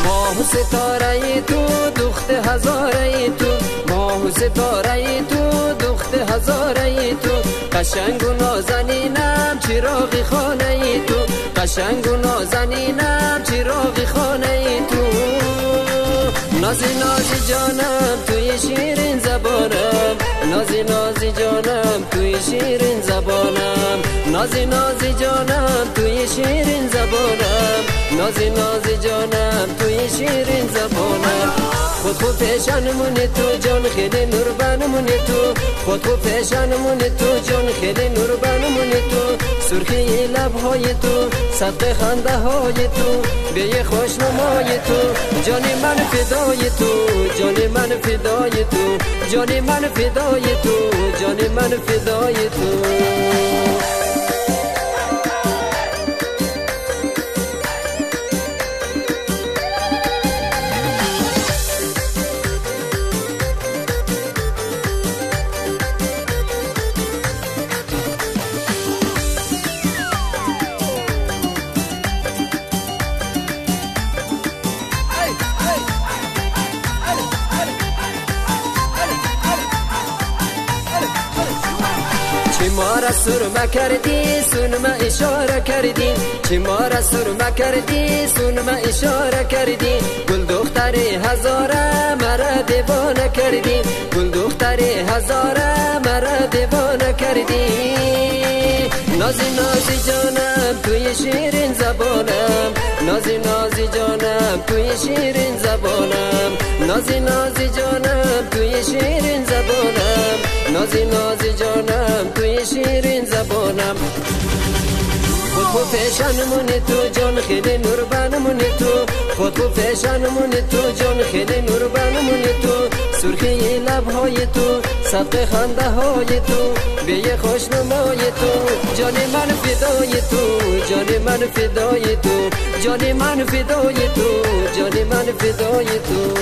ماه و ستاره تو دخت هزاره تو، ماه و ستاره تو دخت هزاره تو، قشنگ و نازنینم چراغ خانه تو، قشنگ و نازنینم چراغ خانه تو. نازی نازی جانم توی شیرین زبانم، نازی نازی جانم توی شیرین زبانم، نازی نازی جانم توی شیرین زبانم، نازی نازی جانم توی شیرین زبانم. خود خود پیشانمون تو جان خیلی نوربانمون تو، خود خود پیشانمون تو جان خیلی نوربانمون تو، سرخی لبهای تو صدق خنده های تو، به خوشنمای تو جان من فدای تو، جان من فدای تو، جان من فدای تو، جان من فدای تو. چی ما را سرمه کردی سونما اشاره کردی، چی ما را سرمه کردی سونما اشاره کردی، گل دختر هزاره مرا دیوانه کردی، گل دختر هزاره مرا دیوانه کردی. نازی نازی جانم توی شیرین زبانم، نازی نازی جانم توی شیرین زبانم، نازی نازی جانم توی شیرین زبانم، نازی نازی جانم توی شیرین زبانم. خود خود پیشانمون تو جان خیلی نوربانمون تو، خود خود پیشانمون تو جان خیلی نوربانمون تو، سرخی لبهای تو صدق خنده های تو، به خوشنمای تو جان من فدای تو، جان من فدای تو، جان من فدای تو، جان من فدای تو.